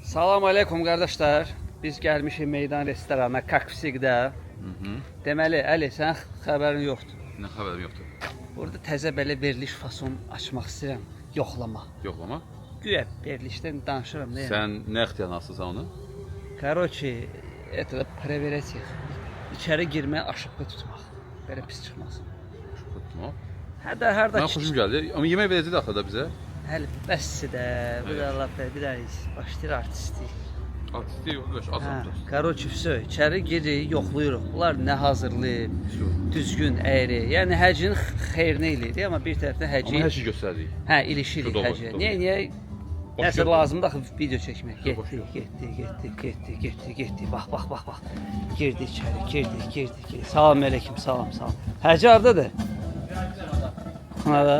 Salam aleykum qardaşlar. Biz gəlmişik meydan restoranına Kakvisikdə. Deməli, Əli, sən xəbərin yoxdur. Nə xəbərim yoxdur. Burada təzə belə veriliş fason açmaq istəyirəm. Yoxlama. Yoxlama. Güya verilişdən danışıram da. Sən nə ixtiyarın asılsan onu? Короче, это проверять. İçəri girməyə aşıqlı tutmaq. Belə pis çıxmasın. Tutma. Hərdə Mən xoşum gəldi. Amma yemək verəcək axı da bizə. Hələ bəssi də. Bu da Allah bir də başlayır artistlik. Artistlik yox, azam. Короче, все, içəri giririk, yoxlayırıq. Bunlar nə hazırlayıb, düzgün, əyri. Yəni həcin xeyrinə eləyirik, amma bir tərəfdən həci... Amma hər şey göstəririk. Hə, ilişirik həci. Niyə? Nəsə lazımdır axı video çəkmək. Getdi. Bax. Girdi içəri, girdi. Salam əleykum, salam. Həci hardadır? Xanada.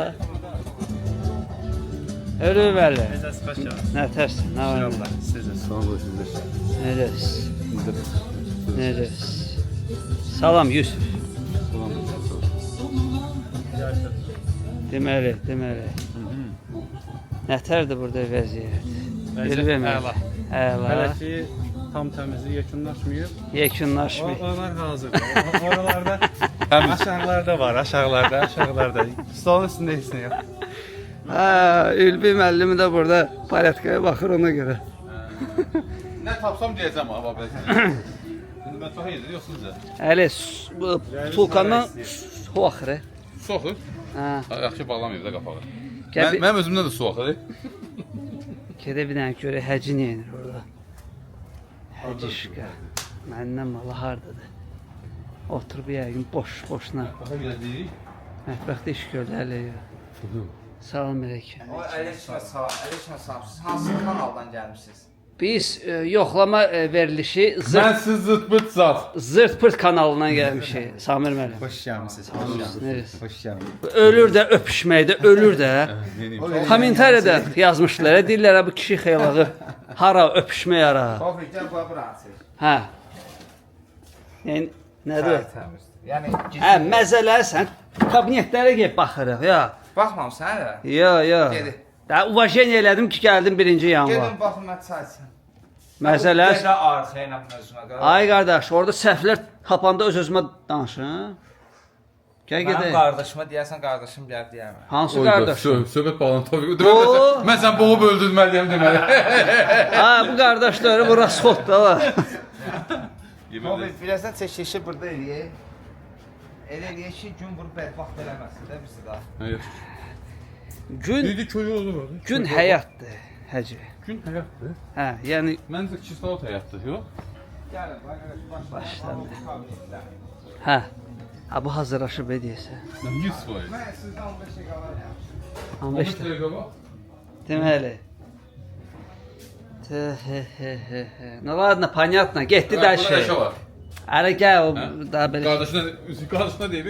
Ölü bəli. Nə tərsən, nə var? Salam olsun. Neresi? Salam Yusuf. Salam olsun. Deməli. Nətərdir burada vəziyyət? Bilməmə. Hələ ki tam təmizlik yekunlaşmayıb. Onlar hazırdır. Oralarda aşağılarda var, aşağılarda. Stolun üstündə heç nə yox. Ülvi müəllimi də burada paletkaya baxır ona görə. Nə tapsam deyəcəm amma bəs. İndi mən çox yedim, yoxsunca. Əli, bu tulkandan su axırı. Su axır? Hə. Yaxşı bağlamayıb da qapağı. Gəl Mənim özümdən də su axır. Gedə bir dənə görə həci nə yenir orada? Həcişqə. Məndən malı hardadır? Oturub yəqin boşuna. Baxa gəldik. Mətbəxdə iş gördü Əli. Salam əleykum. Əleykum salam. Siz hansı kanaldan gəlmisiniz? Biz yoxlama verilişi Mən siz zırt-pırt zat. Zırt-pırt kanalından gəlmişik. Samir müəllim. Xoş gəlmisiniz. Neresi? Xoş gəlmisiniz. Ölür də öpüşməkdə, ölür də. Kommentariyada yazmışlar, deyirlər bu kişi xeylağı hara öpüşmək ara. Fabrikdən bura açır. Hə. Yəni nədir? Yəni Hə, məzələr sən kabinetlərə gəlib baxırıq, ya. baxmamısan hələ? Ya. Gedi. Da uvajeniya elədim ki, gəldim 1-ci yanvar. Gedin baxın mən çay içəm. Məsələ Gələ arxaya ilə mövzuna qara. Ay qardaş, orada səhvlər tapanda öz-özümə danışın. Gəl Mənim gedək. qardaşıma deyəsən qardaşım gəl deyəmə. Hansı qardaş? Söhbət bağlan tabii. Mən sən boğub öldürməliyəm deməli. Ha, bu qardaş da öyle, bu rasxot da var. Abi biləsən çəkilişi burada eləyək. Elə eləyək ki, gün vurub bədbaxt eləməsin də bizi da. Gün Dedi köy olur. gün həyatdır, həcə. Gün həyatdır. Hə, yəni Məncə kislot həyatdır, yox? Gəlin, başlayalım. hə. Ha bu hazırlaşıb deyəsə. Mən 100%. Mən sizdən 15 dəqiqə var ya. 15 dəqiqə. Deməli. Ну ладно, понятно. Getdi də şey. Ara gəl o daha belə. Qardaşına deyib,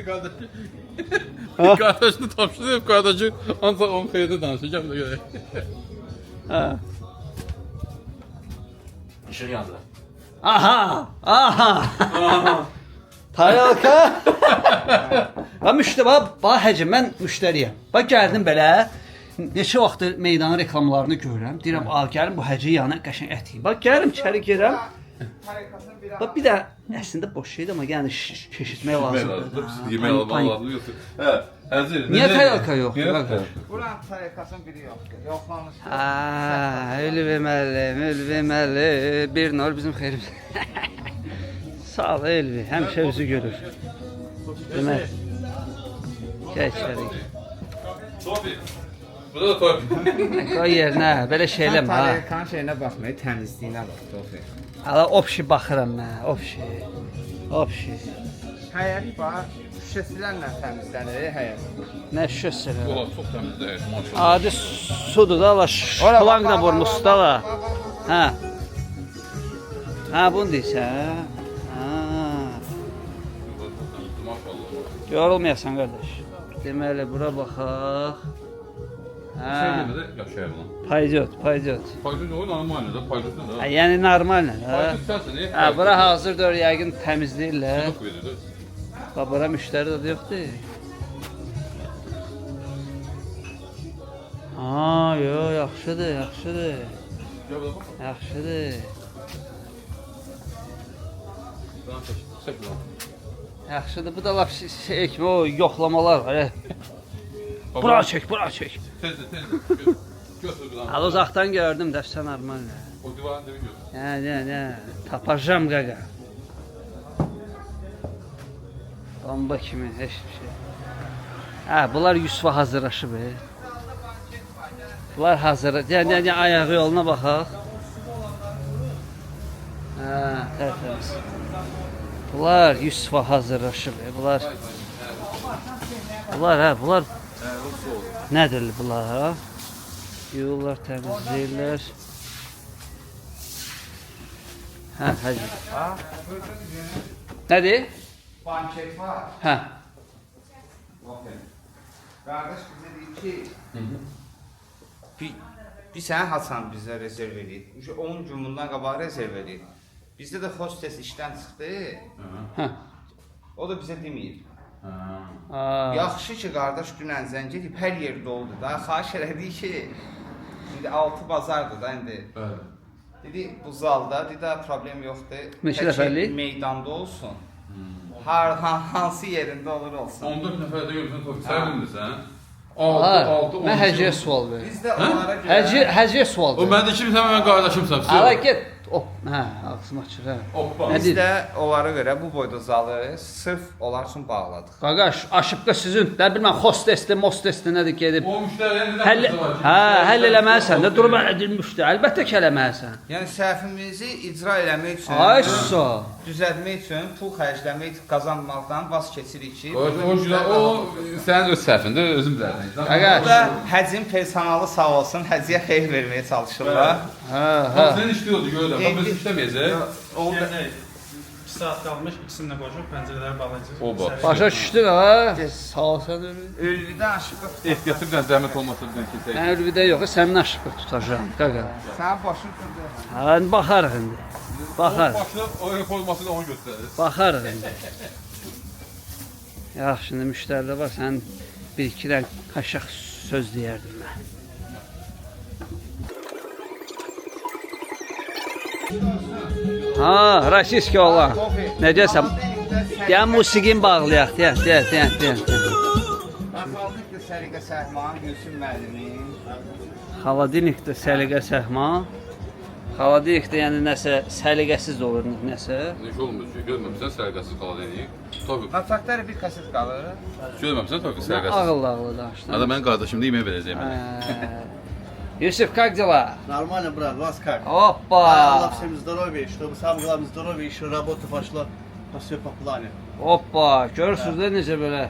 qardaşını tapşırıb, qardaşı ancaq onun xeyirdə danışır, gəl də görək. Ha. İşin yandı. Aha. Taralka. Va müştəri, bax həcə mən müştəriyəm. Bax gəldim belə. Neçə vaxtdır meydanın reklamlarını görürəm. Deyirəm, gəlin bu həcə yanına qəşəng ət yeyim. Bax gəldim içəri girəm. Bax bir də əslində boş şeydir amma yəni keşitmək lazımdır. Yemək almaq lazımdır. Hə, həzir. Niyə taralka yox? Buranın tarikasının biri yoxdur. Yoxlamış. Ölü verməli. Bir nor bizim xeyrimiz. Sağ ol Elvi, həmişə özü görür. Demək. Gəl içəri. Topi. Bu da topi. Qoy yerinə, belə şey eləmə ha. Tarikanın şeyinə baxmayın, təmizliyinə bax, Tofi. Hala opşi baxıram mən, opşi. Həyət bax, şüşəsilərlə təmizlənir həyət. Nə şüşəsi? Ola, çox təmizdir, maşallah. Adi sudur da, şlankla vurmuşsun da la. Hə. Ha, bunu deyirsən? Maşallah. Yorulmayasan qardaş. Deməli, bura baxaq. Şey demədə yaşayır buna. Paydiot. Paydos o normaldir da, paydos da. Yəni normal nə? Paydos sənsən, Hə, bura hazırdır, yəqin təmizləyirlər. Çox verir. Bax, bura müştəri də yoxdur. Ha, yox, yaxşıdır. Gel burada bak. Yaxşıdır. Buradan çek. Çek buradan. Yaxşıdır. Bu da lap şey kimi o yoxlamalar var. Bura çək, bura çək. Tezdir. Götür buradan. Al uzaqdan gördüm də sən normal. O divarın dibini götür. Ne. Tapacağım qaqa. Bomba kimi heç bir şey. Hə, bunlar Yusufa hazırlaşıb. Bunlar hazır. Yəni ayağı yoluna baxaq. Hə, tərtəmiz. Bunlar Yusufa hazırlaşıb. Bunlar bunlar nədir bunlar ha? Yollar təmizləyirlər. Hacı. Nədir? Banket var. Hə. Bakın. Qardaş bizə deyir ki, bir sənə Hasan bizə rezerv edib. 10 gün bundan qabaq rezerv edib. Bizdə də hostes işdən çıxdı. Hə. O da bizə deməyib. Yaxşı. Yaxşı ki, qardaş dünən zəng edib, hər yer doldu da. Xahiş elədik ki, indi 6 bazardır da indi. Bəli. Dedi bu zalda, dedi problem yoxdur. Neçə Tək nəfərlik? Meydanda olsun. Hansı yerində olur olsun. 14 nəfər də görürsən, Tofiq, sən bilmirsən? Mən Həcəyə sual verirəm. Biz də onlara görə... Həcəyə sual O verirəm. məndə kimsən, mən qardaşımsan. Ala get. Hə, ağzım açır hə. Hoppa. Nə Biz deyir? də onlara görə bu boyda zalı sırf onlar üçün bağladıq. Qaqaş, aşıbqa sizin, nə bilmən, hostesli, mostesli nədir gedib. O müştərinin Həll həll eləməlisən də, durma edilmişdi. Əlbəttə ki, eləməlisən. Yəni səhvimizi icra eləmək üçün, Ay sağ. düzəltmək üçün pul xərcləmək, qazanmaqdan vaz keçirik ki, O sənin öz səhvində, özün bilərsən. bu Qaqaş. da həcin personalı sağ olsun, həciyə xeyir verməyə çalışırlar. Hə. Sən işliyordu, görürəm. Biz işləməyəcək. Onda 2 saat qalmış, ikisini də qoşub pəncərələri bağlayacağıq. O bax. Başa düşdün ha? Sağ ol sən ölü. ölüdə aşıqı Ehtiyatlı bir dənə zəhmət olmasa bir dənə kilsək. Mən ölüdə yox, sənin aşıbqa tutacağım. Qaqa. Sənin başın kırdı. Hə, baxarıq indi. Baxarıq. Başına o formasını onu göstərir. Baxarıq indi. Yaxşı, şimdi müştərilər var, sən bir-iki dənə qaşaq söz deyərdim mən. Ha, rasiski olan. Necəsən? Deyən musiqin bağlayaq, deyən. Xalqlıqdır Səliqə Səhman, Gülsün müəllimin. Xaladinikdə səliqə səhman. Xaladinikdə yəni nəsə səliqəsiz olur, nəsə. Necə olmuş? Görməmişsən sərqəsiz qala denəyik. Tofiq, Mataqları bir kaset qalır. görməmişsən Tofiq sərqəsiz. Ağıllı danışdın. Hadi mən qardaşım da yemək verəcəyim. Yusuf, как дела? Нормально, брат, вас как? Опа! Allah всем здоровья, чтобы самое главное здоровье, еще работа пошла все по плане. Hoppa, görürsünüz də necə belə.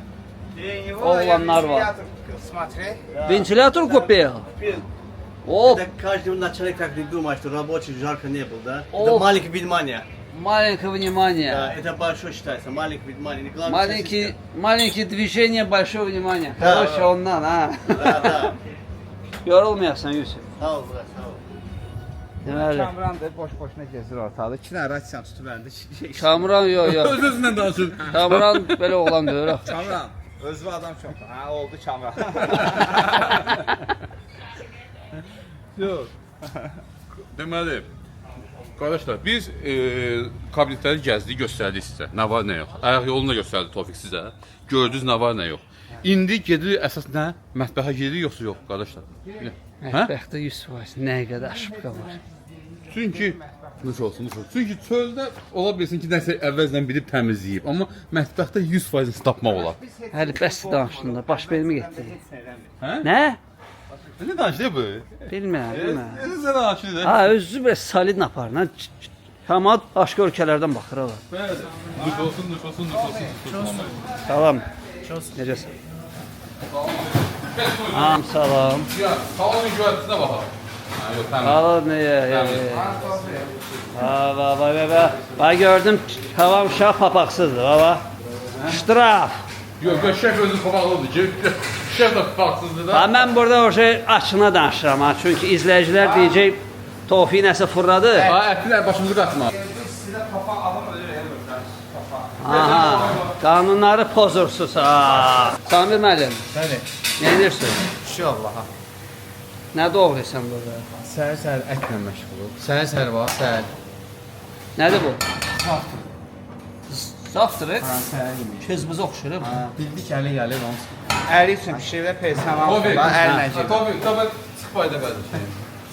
Oğlanlar var. Смотри. Ventilator kupil. Теперь, Hop, это каждый начальник так не думает, что рабочий жарко не был, да? О. Это маленькое внимание. маленькое Да, внимание. это большое считается, маленькое внимание. Не главное, Маленькие движения, большое внимание. Да, Короче, да. ondan ha. Да, да. Yorulmayasan Yusuf. Sağ ol, brат, sağ ol. Deməli. Kamran da boş-boşuna gezir ortada. 2 dənə rasiyan tutub əlində. Kamran yox. Öz-özündən danışır. Kamran belə oğlan deyil. Kamran, özü adam çox. Ha, oldu Kamran. Yox. Deməli, qardaşlar, biz kabinetləri gəzdik, göstərdik sizə. Nə var, nə yox. Ayaq yolunu da göstərdi Tofiq sizə. Gördünüz nə var, nə yox. İndi gedirik əsas nə? Mətbəxə gedirik yoxsa yox, qardaşlar? Hə? Mətbəxdə Yusuf var. Nə qədər aşıbqa var. Çünki nuş olsun. Çünki çöldə ola bilsin ki, nəsə əvvəldən bilib təmizləyib, amma mətbəxdə 100% tapmaq olar. Hələ bəs danışdın da, baş vermə getdi. Hə? Nə? Nə danışdı bu? Bilmirəm. Necə danışdı? Ha, özü belə solid aparır. Cəmaət başqa ölkələrdən baxır ola. Bəli. Nuş olsun. Salam. Necəsən? Salam. Ya, salonun göyərtisinə baxaq. Ha, yox, təmiz. Salam, nəyə? Bax, gördüm, havam uşaq papaqsızdır, baba. Ştraf. Yox, şef özü papaqlıdır ki, şef də papaqsızdır da. Ha, mən burada o şey açına danışıram, ha. Çünki izləyicilər deyəcək, Tofiq nəsə fırladı. Ha, ətlər başımızı qatma. Sizə papa alım ölür burada. Papa. Aha, qanunları pozursuz, ha. Samir müəllim, Bəli. nə edirsən? İnşallah. Nə doğrayırsan burada? Səhər-səhər ətlə məşğulum. Səhər-səhər var, səhər. Nədir bu? Safdırıq. Səhər yeməyi. Közümüz oxşur bu. Bildik əli gəlir onu. Əri üçün pişirlər personal Tofiq, var, ərlə gedir. Tofiq, çıx fayda verdi.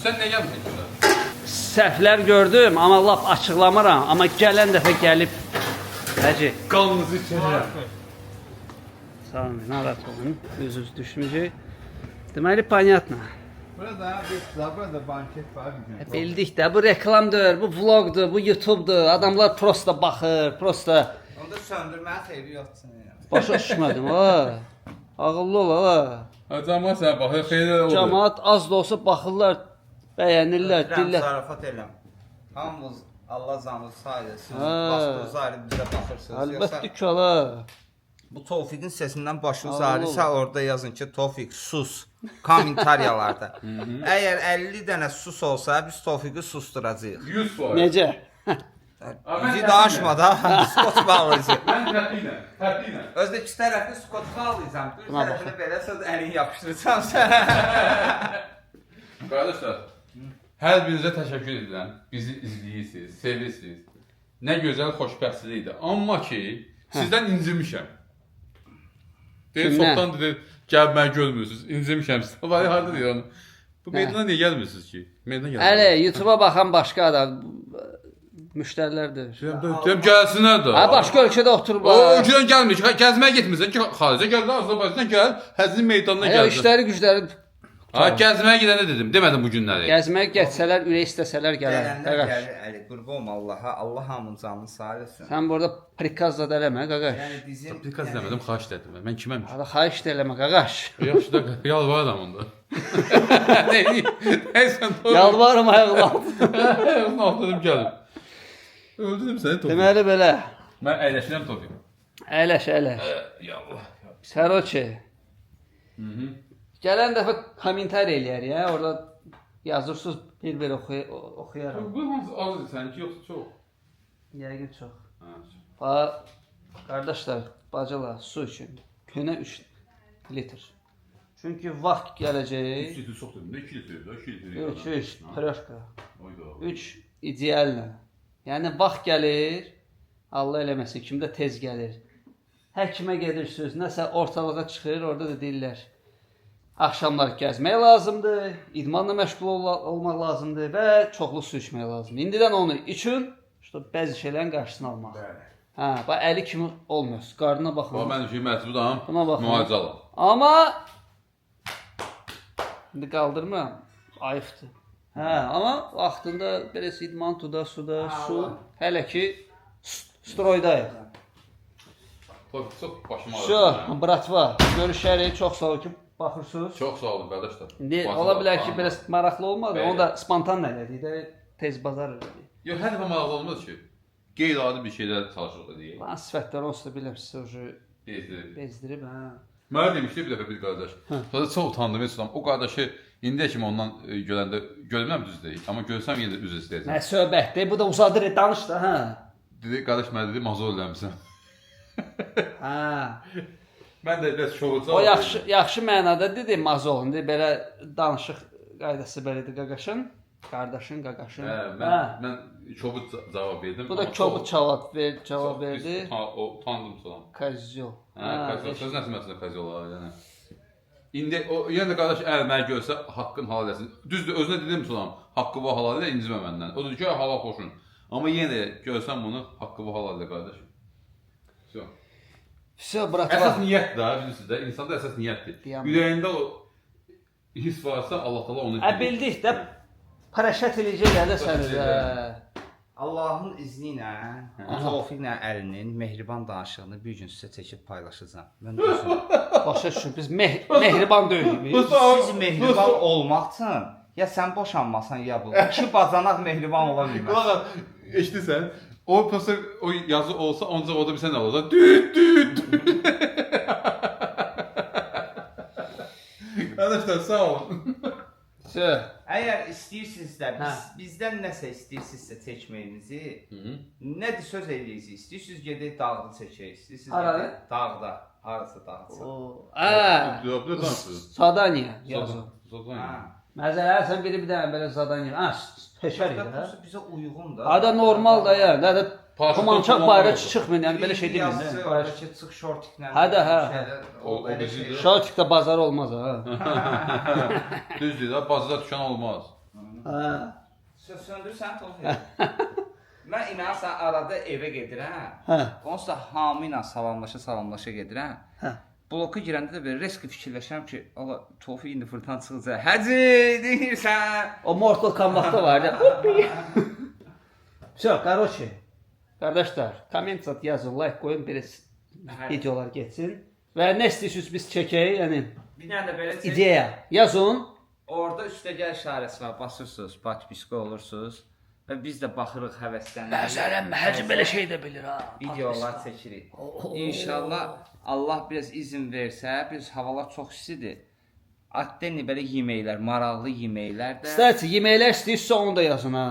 Sən nə gəlmisən görə? Səhvlər gördüm, amma lap açıqlamıram. Amma gələn dəfə gəlib Hacı, Qanınızı içəcək. sağ olun, narahat olun. Üzünüz düşməyəcək. Deməli, понятно. Burada banket var. Bildik də, bu reklamdır, bu vlogdur, bu YouTube'dur. Adamlar prosta baxır, prosta Onda söndürməyə xeyri yoxdur. başa düşmədim, ha. Ağıllı ol, ha. Cəmaət sənə baxır, xeyirlər olur. Cəmaat az da olsa baxırlar, bəyənirlər, dillər. Zarafat eləm. Hamımız Allah canınızı sağ eləsin. Ha. Başınız ayrı bizə baxırsınız. Əlbəttə ki, ala. Bu Tofiqin səsindən başınız Allah ağrıysa orada yazın ki, Tofiq sus. Kommentariyalarda. Əgər 50 dənə sus olsa, biz Tofiqi susturacağıq. 100%. Necə? Bizi danışma da, skot bağlayacaq. Mən təpiylə. Özdə iki tərəfli skot bağlayacam. Bir Buna tərəfini belə söz əlini yapışdıracam sən. Qardaşlar, hər birinizə təşəkkür edirəm. Bizi izləyirsiniz, sevirsiniz. Nə gözəl xoşbəxtlikdir. Amma ki, sizdən incimişəm. Deyir, Kimdən? çoxdan dedi, gəl məni görmürsünüz. İncimişəm sizdən. Var harda deyir onu. Bu meydana niyə gəlmirsiniz ki? Meydana gəlmirsiniz. Əli, YouTube'a baxan başqa adam müştərilərdir. Deyəm, gəlsinlər də. Ha, başqa ölkədə O oturublar. ölkədən gəlmir ki, gəzməyə getmirsən ki, xaricə gəl, Azərbaycandan gəl, Həzin meydanına Yox, gəl. işləri gücləri Ha, gəzməyə gedəndə dedim, demədim bu günləri. gəzməyə getsələr, ürək istəsələr gələr. Gələnlər Qaqaş. gəlir, Əli, qurban Allaha, Allah hamının canını sağ eləsin. Sən burada prikaz da eləmə, qaqaş. Yəni bizim Prikaz demədim, xahiş etdim. Mən kiməm? Hada xahiş da eləmə, qaqaş. Yaxşı da yalvarıram onda. Neysən, doğru. Yalvarım ayaqlan. Onun altına gəlim. Öldürüm səni Tofiq. Deməli belə. Mən əyləşirəm Tofiq. Əyləş, əyləş. Yallah. Səroçi. Gələn dəfə kommentariya eləyərik, hə? Orada yazırsınız, bir oxuyaram. Bu hansı az səninki yoxsa çox? Yəqin çox. Ha. Bax, qardaşlar, bacılar, su üçün günə 3 litr. Çünki vaxt gələcək. 3 litr çox dedim. 2 litr, 2 litr. 3, troşka. Oyda. 3 ideallə. Yəni vaxt gəlir, Allah eləməsin, kimdə tez gəlir. Həkimə gedirsiniz, nəsə ortalığa çıxır, orada da deyirlər. Axşamlar gəzmək lazımdır, idmanla məşğul olmaq lazımdır və çoxlu su içmək lazımdır. İndidən onu üçün, işte bəzi şeylərin qarşısını almaq. Hə, bax əli kimi olmuyor. Qarnına baxın. Bax mən məcburam. Buna baxın. Müalicə alım. Amma indi qaldırmıram. Ayıbdır. Hə, amma vaxtında belə idman tuda, suda, su, hələ ki stroydayıq. Tofiq çox başım ağrır. Şu, bratva, görüşərik. Çox sağ ol ki, baxırsınız. Çox sağ olun qardaşlar. İndi Başım ola bilər ki, ağrır. biraz maraqlı olmadı. Bəli. Onu da spontan elədik də, tez bazar elədik. Yox, hər dəfə maraqlı olmaz ki. Qeyri-adi bir şeylər çalışırıq da deyək. Lan sifətlər onsuz da bilirəm sizə Deyir. bezdirib, hə. Mənə demişdi bir dəfə bir qardaş. Sonra çox utandım, heç utandım. O qardaşı indiyə kimi ondan görəndə görməm düz deyil, amma görsəm yenə də üzr istəyəcəm. Nə söhbətdir? Bu da uzadır, danış da, hə. Dedi qardaş mənə dedi mazor eləmisən. Hə. Mən də biraz şoğulca. O yaxşı mənada dedi Mazol. İndi belə danışıq qaydası belədir qaqaşın. Qardaşın, qaqaşın. Hə, mən kobud cavab verdim. Bu da kobud cavab verdi. O tanıdım sonra. Kozyo. Hə, kozyo. Söz nəsə məsələ kozyolar yəni. İndi o yenə də qardaş əgər mənə görsə haqqın halal eləsin. Düzdür, özünə dedim sonra haqqı və halal elə incimə məndən. O da ki, halal xoşun. Amma yenə də görsəm bunu haqqı və halal elə qardaş. Все. Все, bratva. Əsas niyyət də, bilirsiniz də, insanda əsas niyyətdir. Deyəm. Ürəyində o his varsa Allah Taala onu Bildik də paraşət eləyəcəklər də səni də. Allahın izni ilə Tofiqlə Əlinin mehriban danışığını bir gün sizə çəkib paylaşacağam. Mən özüm. Başa düşün, biz mehriban deyilik. Siz mehriban olmaq üçün ya sən boşanmasan ya bu. İki bacanaq mehriban ola bilməz. Qulaq eşidirsən? O prosta o yazı olsa ancaq orada bir sən alacaq. Düt düt. Arkadaşlar sağ olun. Əgər istəyirsinizsə, bizdən nəsə istəyirsinizsə çəkməyimizi, nədir söz eləyirsiniz? İstəyirsiniz gedək dağda çəkək, istəyirsiniz Haradır? dağda, harası dağda. Hə. Dövlət danışır. Sadaniya yazın. Zadaniya. Məzələ sən biri bir dənə belə zadan yer. Ha, peşər idi hə. Bizə uyğun da. Ada normal da ya. Nə də Paraşüt komançaq olmalı. bayrağı çıxmır, yəni belə şey deyil. Yazı, çıx şortiklə. Hə də, hə. O bizi də- Şatikdə bazar olmaz ha. Düzdür də, bazada düşən olmaz. Hə. Söndürsən Tofiq. Mən inanırsan arada evə gedirəm. Hə. Onsuz da hamı ilə salamlaşa gedirəm. Hə. Bloka girəndə də belə risk fikirləşirəm ki, Allah Tofiq indi fırtan çıxacaq. Həcı deyirsən. O Mortal Kombat'da var ya. Все, короче. Qardaşlar, komment zat yazın, like qoyun, belə videolar getsin. Və nə istəyirsiniz biz çəkək, yəni Bir dənə də belə çək. ideya yazın. Orada üstəgəl işarəsi var, basırsınız, patpiska olursunuz və biz də baxırıq həvəsləniririk. Məsələn, həcə belə şey də bilir ha. Videolar çəkirik. İnşallah Allah biraz izin versə, biz havalar çox istidir. Atdeni belə yeməklər, maraqlı yeməklər də. Stəti, yeməklər istəyirsə onu da yazın ha.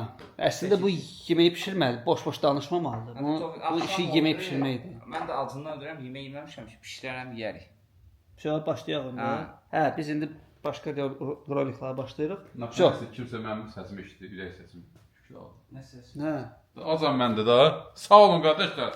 Əslində bu yeməyi bişirməli, boş-boş danışmamalıdır. Bu işi yemək bişirməkdir. Mən də acından öldürəm, yemək yeməmişəm ki, bişirərəm, yeyərik. Şöyle başlayaq onda. Hə, biz indi başqa roliklara başlayırıq. Nəfəsə kimsə mənim səsimi eşitdi, ürək səsimi. Şükür Allah. Nə səs? Hə. Azam məndə də. Sağ olun qardaşlar.